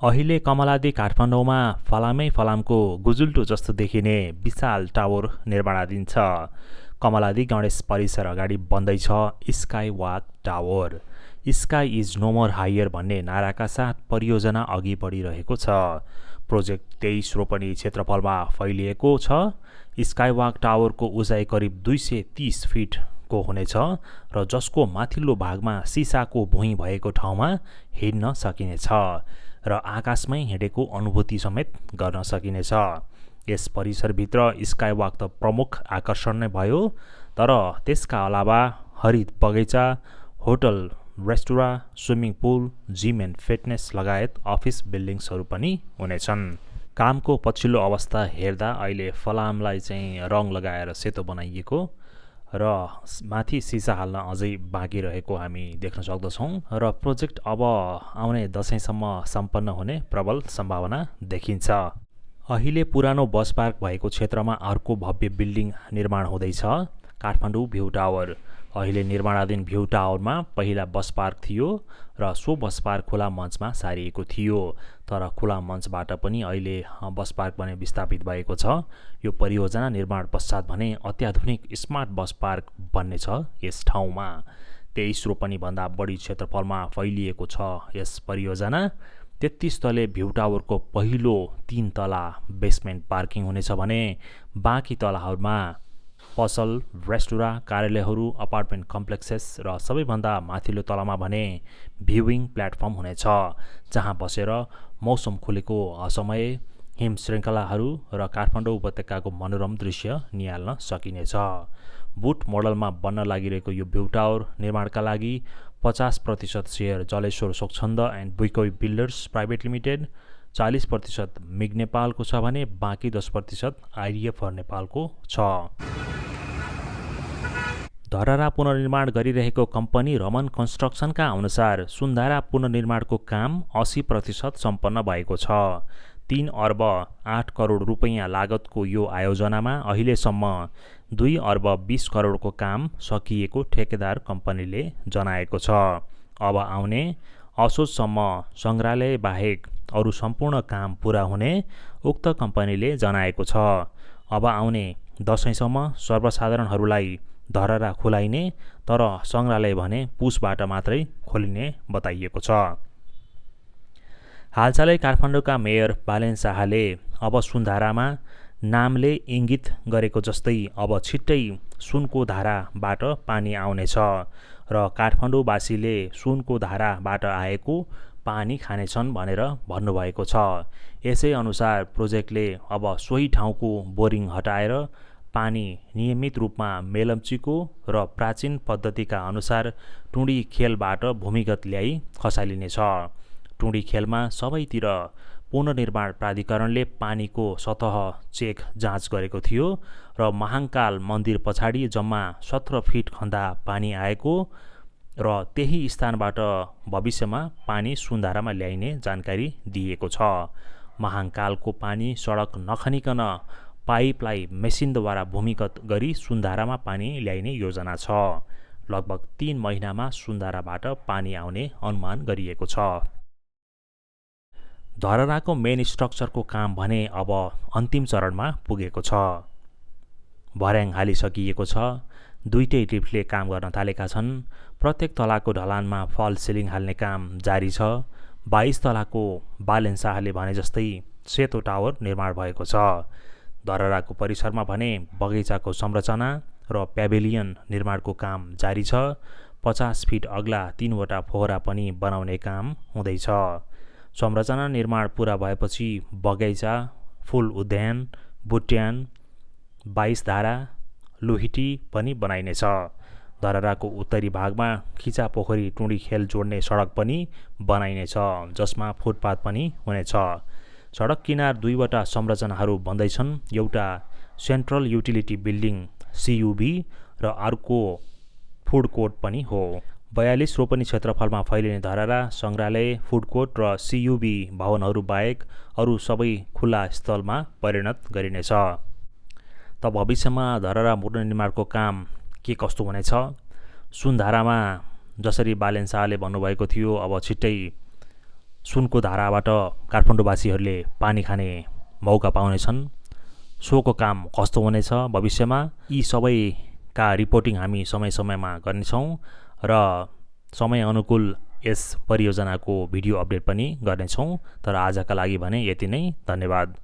अहिले कमलादी काठमाडौँमा फलामै फलामको गुजुल्टो जस्तो देखिने विशाल टावर निर्माणाधीन छ। कमलादी गणेश परिसर अगाडि बन्दैछ sky walk tower. Sky is no more higher भन्ने नाराका साथ परियोजना अघि बढिरहेको छ। प्रोजेक्ट 23 रोपनी क्षेत्रफलमा फैलिएको छ। स्काई वाक टावरको उचाइ करिब 230 फिटको हुनेछ र जसको माथिल्लो भागमा सिसाको भुइँ भएको ठाउँमा हिँड्न सकिनेछ र आकाशमै हिँडेको अनुभूति समेत गर्न सकिनेछ। यस परिसरभित्र स्काई वाक त प्रमुख आकर्षण नै भयो, तर त्यसका अलावा हरित बगैँचा, hotel, restaurant, swimming pool, gym and fitness लगायत अफिस बिल्डिङ्सहरू पनि हुनेछन्। कामको पछिल्लो अवस्था हेर्दा अहिले फलामलाई चाहिँ रङ लगाएर सेतो बनाइएको र माथि सिसा हाल्न अझै बाँकी रहेको हामी देख्न सक्दछौँ र प्रोजेक्ट अब आउने दशैँसम्म सम्पन्न हुने प्रबल सम्भावना देखिन्छ। अहिले पुरानो बस पार्क भएको क्षेत्रमा अर्को भव्य बिल्डिङ निर्माण हुँदैछ, काठमाडौँ भ्यू टावर। अहिले निर्माणाधीन भ्यू टावरमा पहिला बस पार्क थियो र सो बस पार्क खुला मञ्चमा सारिएको थियो, तर खुला मञ्चबाट पनि अहिले बस पार्क भने विस्थापित भएको छ। यो परियोजना निर्माण पश्चात भने अत्याधुनिक स्मार्ट बस पार्क बन्नेछ यस ठाउँमा। 23 रोपनीभन्दा बढी क्षेत्रफलमा फैलिएको छ यस परियोजना। 33 तले भ्यू टावरको पहिलो 3 तला बेसमेन्ट पार्किङ हुनेछ भने बाँकी तलाहरूमा पसल, रेस्टुराँ, कार्यालयहरू, अपार्टमेन्ट कम्प्लेक्सेस र सबैभन्दा माथिल्लो तलामा भने भ्युइङ प्लेटफर्म हुनेछ, जहाँ बसेर मौसम खुलेको असमय हिम श्रृङ्खलाहरू र काठमाडौँ उपत्यकाको मनोरम दृश्य निहाल्न सकिनेछ। बुट मोडलमा बन्न लागिरहेको यो भ्यू टावर निर्माणका लागि 50% सेयर जलेश्वर स्वच्छन्द एन्ड बुइकोई बिल्डर्स प्राइभेट लिमिटेड, 40% मिग नेपालको छ भने बाँकी 10% आइडिएफआर नेपालको छ। धरहरा पुनर्निर्माण गरिरहेको कम्पनी रमन कन्स्ट्रक्सनका अनुसार सुन्धारा पुनर्निर्माणको काम 80% सम्पन्न भएको छ। 3 अर्ब 8 करोड रुपैयाँ लागतको यो आयोजनामा अहिलेसम्म 2 अर्ब 20 करोडको काम सकिएको ठेकेदार कम्पनीले जनाएको छ। अब आउने असोजसम्म सङ्ग्रहालय बाहेक अरू सम्पूर्ण काम पुरा हुने उक्त कम्पनीले जनाएको छ। अब आउने दशैँसम्म सर्वसाधारणहरूलाई धरहरा खुलाइने, तर सङ्ग्रहालय भने पुसबाट मात्रै खोलिने बताइएको छ। हालसालै काठमाडौँका मेयर बालेन शाहले अब सुन्धारामा नामले इङ्गित गरेको जस्तै अब छिट्टै सुनको धाराबाट पानी आउनेछ र काठमाडौँवासीले सुनको धाराबाट आएको पानी खानेछन् भनेर भन्नुभएको छ। यसै अनुसार प्रोजेक्टले अब सोही ठाउँको बोरिङ हटाएर पानी नियमित रूपमा मेलम्चीको र प्राचीन पद्धतिका अनुसार टुँडी खेलबाट भूमिगत ल्याई खसालिनेछ। टुँडी खेलमा सबैतिर पुनर्निर्माण प्राधिकरणले पानीको सतह चेक जाँच गरेको थियो र महाङ्काल मन्दिर पछाडि जम्मा 17 फिट खन्दा पानी आएको र त्यही स्थानबाट भविष्यमा पानी सुन्धारामा ल्याइने जानकारी दिएको छ। महाङ्कालको पानी सडक नखनिकन पाइपलाई मेसिनद्वारा भूमिगत गरी सुन्धारामा पानी ल्याइने योजना छ। लगभग 3 महिनामा सुन्धाराबाट पानी आउने अनुमान गरिएको छ। धरहराको मेन स्ट्रक्चरको काम भने अब अन्तिम चरणमा पुगेको छ। भर्याङ हालिसकिएको छ। 2टै लिफ्टले काम गर्न थालेका छन्। प्रत्येक तलाको ढलानमा फल सिलिङ हाल्ने काम जारी छ। 22 तलाको बालेन शाहले भने जस्तै सेतो टावर निर्माण भएको छ। धरहराको परिसरमा भने बगैँचाको संरचना र प्याभिलियन निर्माणको काम जारी छ। 50 फिट अग्ला 3वटा फोहरा पनि बनाउने काम हुँदैछ। संरचना निर्माण पुरा भएपछि बगैँचा, फुल उद्यान, बुट्यान, 22 धारा, लुहिटी पनि बनाइनेछ। धरहराको उत्तरी भागमा खिचा पोखरी टुँडी खेल जोड्ने सडक पनि बनाइनेछ, जसमा फुटपाथ पनि हुनेछ। सडक किनार 2वटा संरचनाहरू बन्दैछन्। एउटा सेन्ट्रल युटिलिटी बिल्डिङ CUB र अर्को फुड कोर्ट पनि हो। 42 रोपनी क्षेत्रफलमा फैलिने धरहरा सङ्ग्रहालय, फुड कोर्ट र CUB भवनहरू बाहेक अरू सबै खुल्ला स्थलमा परिणत गरिनेछ। त भविष्यमा धरहरा पुनर्निर्माणको काम के कस्तो हुनेछ? सुन्धारामा जसरी बालेन शाहले भन्नुभएको थियो, अब छिट्टै सुनको धाराबाट काठमाडौँवासीहरूले पानी खाने मौका पाउनेछन्, सोको काम कस्तो हुनेछ भविष्यमा, यी सबैका रिपोर्टिङ हामी समय समयमा गर्नेछौँ र समय अनुकूल यस परियोजनाको भिडियो अपडेट पनि गर्नेछौँ। तर आजका लागि भने यति नै। धन्यवाद।